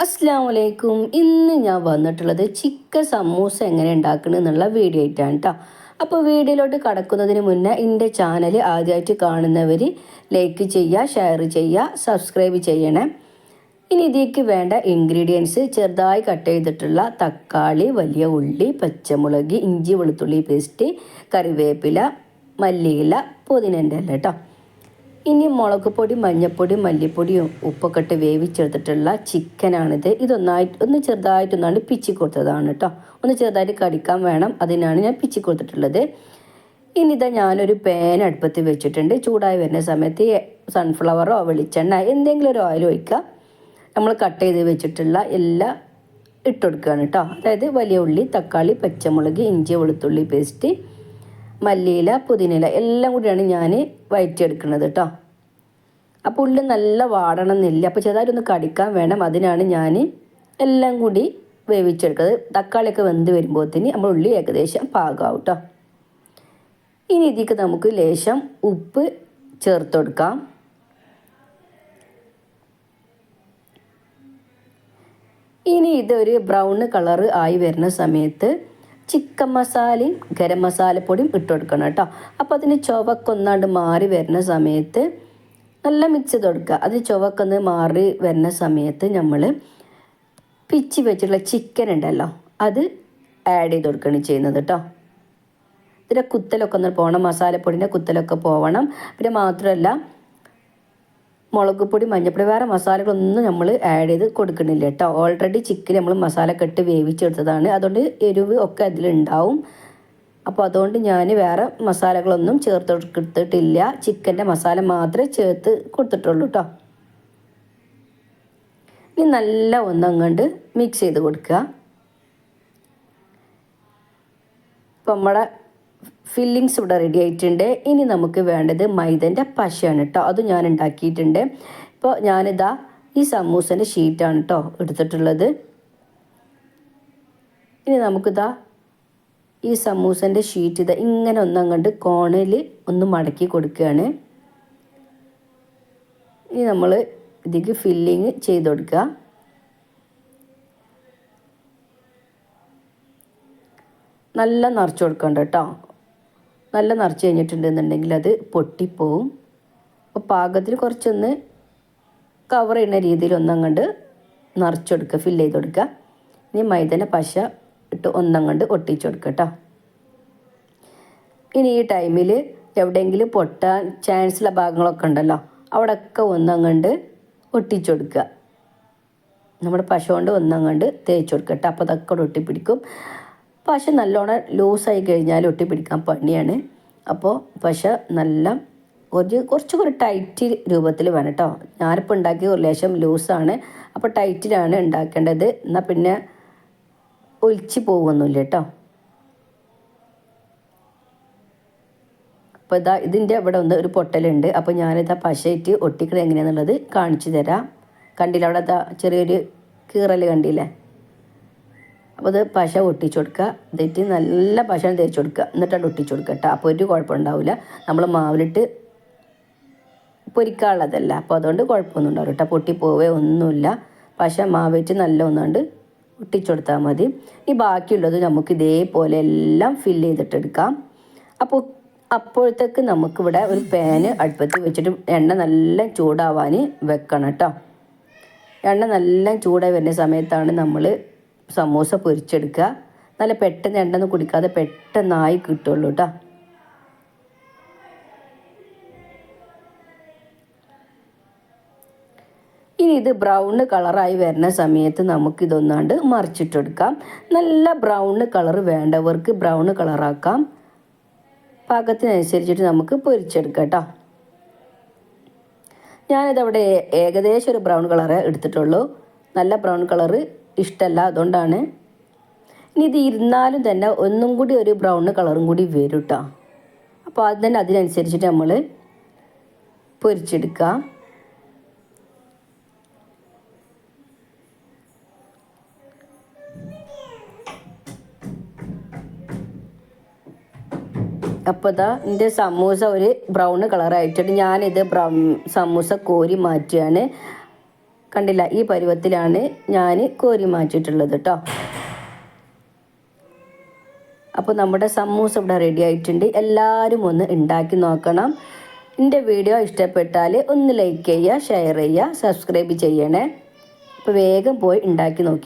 അസ്സലാമലൈക്കും. ഇന്ന് ഞാൻ വന്നിട്ടുള്ളത് ചിക്കൻ സമൂസ എങ്ങനെ ഉണ്ടാക്കണമെന്നുള്ള വീഡിയോ ആയിട്ടാണ് കേട്ടോ. അപ്പോൾ വീഡിയോയിലോട്ട് കടക്കുന്നതിന് മുന്നേ എൻ്റെ ചാനൽ ആദ്യമായിട്ട് കാണുന്നവർ ലൈക്ക് ചെയ്യുക, ഷെയർ ചെയ്യുക, സബ്സ്ക്രൈബ് ചെയ്യണേ. ഇനി ഇതിലേക്ക് വേണ്ട ഇൻഗ്രീഡിയൻസ്: ചെറുതായി കട്ട് ചെയ്തിട്ടുള്ള തക്കാളി, വലിയ ഉള്ളി, പച്ചമുളക്, ഇഞ്ചി വെളുത്തുള്ളി പേസ്റ്റ്, കറിവേപ്പില, മല്ലിയില, പുതിനൻ്റെ ഇല കേട്ടോ. ഇനി മുളക് പൊടി, മഞ്ഞൾപ്പൊടി, മല്ലിപ്പൊടിയും ഉപ്പൊക്കെ ഇട്ട് വേവിച്ചെടുത്തിട്ടുള്ള ചിക്കനാണിത്. ഒന്ന് ചെറുതായിട്ടൊന്നാണ് പിച്ചി കൊടുത്തതാണ് കേട്ടോ. ഒന്ന് ചെറുതായിട്ട് കടിക്കാൻ വേണം, അതിനാണ് ഞാൻ പിച്ചി കൊടുത്തിട്ടുള്ളത്. ഇനി ഇതാ ഞാനൊരു പാൻ അടുപ്പത്ത് വെച്ചിട്ടുണ്ട്. ചൂടായി വരുന്ന സമയത്ത് സൺഫ്ലവറോ വെളിച്ചെണ്ണ എന്തെങ്കിലും ഒരു ഓയിൽ ഒഴിക്കുക. നമ്മൾ കട്ട് ചെയ്ത് വെച്ചിട്ടുള്ള എല്ലാം ഇട്ട് കൊടുക്കുകയാണ് കേട്ടോ. അതായത് വലിയ ഉള്ളി, തക്കാളി, പച്ചമുളക്, ഇഞ്ചി വെളുത്തുള്ളി പേസ്റ്റ്, മല്ലിയില, പുതിനയില എല്ലാം കൂടിയാണ് ഞാൻ വഴറ്റിയെടുക്കുന്നത് കേട്ടോ. അപ്പോൾ ഉള്ളി നല്ല വാടണം എന്നില്ല, അപ്പോൾ ചെറുതായിട്ടൊന്ന് കടിക്കാൻ വേണം, അതിനാണ് ഞാൻ എല്ലാം കൂടി വേവിച്ചെടുക്കുന്നത്. തക്കാളിയൊക്കെ വെന്ത് വരുമ്പോഴത്തേന് നമ്മൾ ഉള്ളി ഏകദേശം പാകമാവും കേട്ടോ. ഇനി ഇതിലേക്ക് നമുക്ക് ലേശം ഉപ്പ് ചേർത്ത് കൊടുക്കാം. ഇനി ഇതൊരു ബ്രൗൺ കളർ ആയി വരുന്ന സമയത്ത് ചിക്കൻ മസാലയും ഗരം മസാലപ്പൊടിയും ഇട്ട് കൊടുക്കണം കേട്ടോ. അപ്പോൾ അതിന് ചുവക്കൊന്നാണ്ട് മാറി വരുന്ന സമയത്ത് നല്ല മിക്സ് ചെയ്ത് കൊടുക്കുക. അത് ചുവക്കൊന്ന് മാറി വരുന്ന സമയത്ത് നമ്മൾ പിച്ചി വെച്ചിട്ടുള്ള ചിക്കൻ ഉണ്ടല്ലോ, അത് ആഡ് ചെയ്ത് കൊടുക്കുകയാണ് ചെയ്യുന്നത് കേട്ടോ. ഇതിൻ്റെ കുത്തലൊക്കെ ഒന്ന് പോകണം, മസാലപ്പൊടിൻ്റെ കുത്തലൊക്കെ പോകണം. പിന്നെ മാത്രമല്ല മുളക് പൊടി, മഞ്ഞൾപ്പൊടി, വേറെ മസാലകളൊന്നും നമ്മൾ ആഡ് ചെയ്ത് കൊടുക്കണില്ല കേട്ടോ. ഓൾറെഡി ചിക്കൻ നമ്മൾ മസാല കെട്ട് വേവിച്ചെടുത്തതാണ്, അതുകൊണ്ട് എരിവ് ഒക്കെ അതിലുണ്ടാവും. അപ്പോൾ അതുകൊണ്ട് ഞാൻ വേറെ മസാലകളൊന്നും ചേർത്ത് കൊടുത്തിട്ടില്ല. ചിക്കൻ്റെ മസാല മാത്രമേ ചേർത്ത് കൊടുത്തിട്ടുള്ളൂ കേട്ടോ. ഇനി നല്ല ഒന്നങ്ങണ്ട് മിക്സ് ചെയ്ത് കൊടുക്കുക. ഇപ്പം നമ്മുടെ ഫില്ലിങ്സ് ഇവിടെ റെഡി ആയിട്ടുണ്ട്. ഇനി നമുക്ക് വേണ്ടത് മൈദൻ്റെ പശയാണ് കേട്ടോ. അത് ഞാൻ ഉണ്ടാക്കിയിട്ടുണ്ട്. ഇപ്പോൾ ഞാനിതാ ഈ സമൂസൻ്റെ ഷീറ്റാണ് കേട്ടോ എടുത്തിട്ടുള്ളത്. ഇനി നമുക്കിതാ ഈ സമൂസൻ്റെ ഷീറ്റ് ഇതാ ഇങ്ങനെ ഒന്നങ്ങണ്ട് കോണിൽ ഒന്ന് മടക്കി കൊടുക്കുകയാണ്. ഇനി നമ്മൾ ഇതിലേക്ക് ഫില്ലിങ് ചെയ്ത് കൊടുക്കുക. നല്ല നിറച്ച് കൊടുക്കണ്ട കേട്ടോ. നല്ല നിറച്ച് കഴിഞ്ഞിട്ടുണ്ടെന്നുണ്ടെങ്കിൽ അത് പൊട്ടിപ്പോവും. അപ്പോൾ പാകത്തിൽ കുറച്ചൊന്ന് കവർ ചെയ്യുന്ന രീതിയിൽ ഒന്നങ്ങണ്ട് നിറച്ചെടുക്കുക, ഫില്ല് ചെയ്ത് കൊടുക്കുക. ഇനി മൈദൻ്റെ പശ ഇട്ട് ഒന്നങ്ങണ്ട് ഒട്ടിച്ചു കൊടുക്കുക കേട്ടോ. ഇനി ഈ ടൈമിൽ എവിടെയെങ്കിലും പൊട്ടാൻ ചാൻസുള്ള ഭാഗങ്ങളൊക്കെ ഉണ്ടല്ലോ, അവിടെയൊക്കെ ഒന്നങ്ങണ്ട് ഒട്ടിച്ചു കൊടുക്കുക. നമ്മുടെ പശ കൊണ്ട് ഒന്നങ്ങണ്ട് തേച്ച് കൊടുക്കുക കേട്ടോ. അപ്പോൾ അതൊക്കെ ഒട്ടിപ്പിടിക്കും. പശ നല്ലോണം ലൂസായി കഴിഞ്ഞാൽ ഒട്ടിപ്പിടിക്കാൻ പണിയാണ്. അപ്പോൾ പശ നല്ല കുറച്ചൊരു ടൈറ്റ് രൂപത്തിൽ വേണം കേട്ടോ. ഞാനിപ്പോൾ ഉണ്ടാക്കിയ ഒരു ലേശം ലൂസാണ്, അപ്പോൾ ടൈറ്റിലാണ് ഉണ്ടാക്കേണ്ടത്. എന്നാൽ പിന്നെ ഒലിച്ച് പോകുമൊന്നുമില്ല കേട്ടോ. അപ്പോൾ ഇതാ ഇതിൻ്റെ ഇവിടെ ഒരു പൊട്ടലുണ്ട്. അപ്പോൾ ഞാനിതാ പശയിട്ട് ഒട്ടിക്കണത് എങ്ങനെയാണെന്നുള്ളത് കാണിച്ചു തരാം. കണ്ടില്ല, അവിടെ ഇതാ ചെറിയൊരു കീറൽ കണ്ടില്ലേ. അപ്പോൾ അത് പശ ഒട്ടിച്ചു കൊടുക്കുക. എന്നിട്ട് നല്ല പശ തേച്ച് കൊടുക്കുക, എന്നിട്ടാണ് ഒട്ടിച്ചു കൊടുക്കുക കേട്ടോ. അപ്പോൾ ഒരു കുഴപ്പമുണ്ടാവില്ല. നമ്മൾ മാവിലിട്ട് പൊരിക്കാനുള്ളതല്ല, അപ്പോൾ അതുകൊണ്ട് കുഴപ്പമൊന്നും ഉണ്ടാവില്ല കേട്ടോ. പൊട്ടിപ്പോവേ ഒന്നുമില്ല. പശ മാവിട്ട് നല്ല ഒന്നാണ്ട് ഒട്ടിച്ചു കൊടുത്താൽ മതി. ഈ ബാക്കിയുള്ളത് നമുക്ക് ഇതേപോലെ എല്ലാം ഫില്ല് ചെയ്തിട്ടെടുക്കാം. അപ്പോഴത്തേക്ക് നമുക്കിവിടെ ഒരു പാന് അടുപ്പത്ത് വെച്ചിട്ട് എണ്ണ നല്ല ചൂടാവാൻ വെക്കണം കേട്ടോ. എണ്ണ നല്ല ചൂടായി വരുന്ന സമയത്താണ് നമ്മൾ സമൂസ പൊരിച്ചെടുക്കുക. നല്ല പെട്ടെന്ന് എണ്ണ ഒന്നും കുടിക്കാതെ പെട്ടെന്നായി കിട്ടുള്ളൂ കേട്ടോ. ഇനി ഇത് ബ്രൗൺ കളറായി വരുന്ന സമയത്ത് നമുക്കിതൊന്നാണ്ട് മറിച്ചിട്ടെടുക്കാം. നല്ല ബ്രൗൺ കളർ വേണ്ടവർക്ക് ബ്രൗൺ കളറാക്കാം. പാകത്തിനനുസരിച്ചിട്ട് നമുക്ക് പൊരിച്ചെടുക്കാം കേട്ടോ. ഞാനിതവിടെ ഏകദേശം ഒരു ബ്രൗൺ കളറേ എടുത്തിട്ടുള്ളൂ. നല്ല ബ്രൗൺ കളറ് ഇഷ്ടമല്ല, അതുകൊണ്ടാണ്. ഇനി ഇത് ഇരുന്നാലും തന്നെ ഒന്നും കൂടി ഒരു ബ്രൗൺ കളറും കൂടി വരും കേട്ടോ. അപ്പോൾ അത് തന്നെ അതിനനുസരിച്ചിട്ട് നമ്മൾ പൊരിച്ചെടുക്കാം. അപ്പോൾ ഇതാ എൻ്റെ സമൂസ ഒരു ബ്രൗൺ കളറായിട്ടുണ്ട്. ഞാനിത് സമൂസ കോരി മാറ്റുകയാണ്. കണ്ടില്ല, ഈ പരുവത്തിലാണ് ഞാൻ കോരി മാറ്റിയിട്ടുള്ളത് കേട്ടോ. അപ്പോൾ നമ്മുടെ സമൂസ ഇവിടെ റെഡി ആയിട്ടുണ്ട്. എല്ലാവരും ഒന്ന് ഉണ്ടാക്കി നോക്കണം. എൻ്റെ വീഡിയോ ഇഷ്ടപ്പെട്ടാൽ ഒന്ന് ലൈക്ക് ചെയ്യുക, ഷെയർ ചെയ്യുക, സബ്സ്ക്രൈബ് ചെയ്യണേ. അപ്പോൾ വേഗം പോയി ഉണ്ടാക്കി നോക്കി.